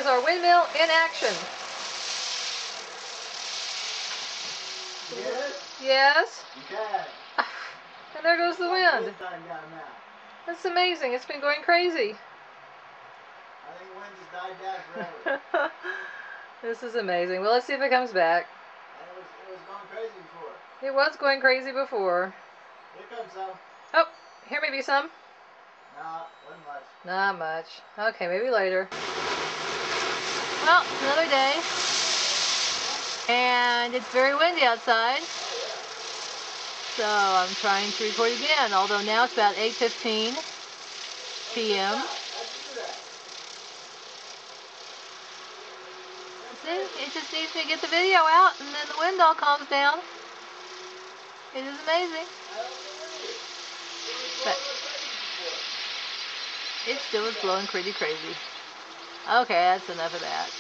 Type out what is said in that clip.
is our windmill in action. Yes? Yes? Okay. And there goes the wind. That's amazing. It's been going crazy. I think the wind just died down forever. This is amazing. Well, let's see if it comes back. It was going crazy before. It was going crazy before. Here comes some. Oh, here may be some. No, wasn't much. Not much. Okay, maybe later. Well, it's another day. And it's very windy outside. So I'm trying to record again, although now it's about 8:15 p.m. See, it just needs me to get the video out and then the wind all calms down. It is amazing. But it still is blowing pretty crazy. Okay, that's enough of that.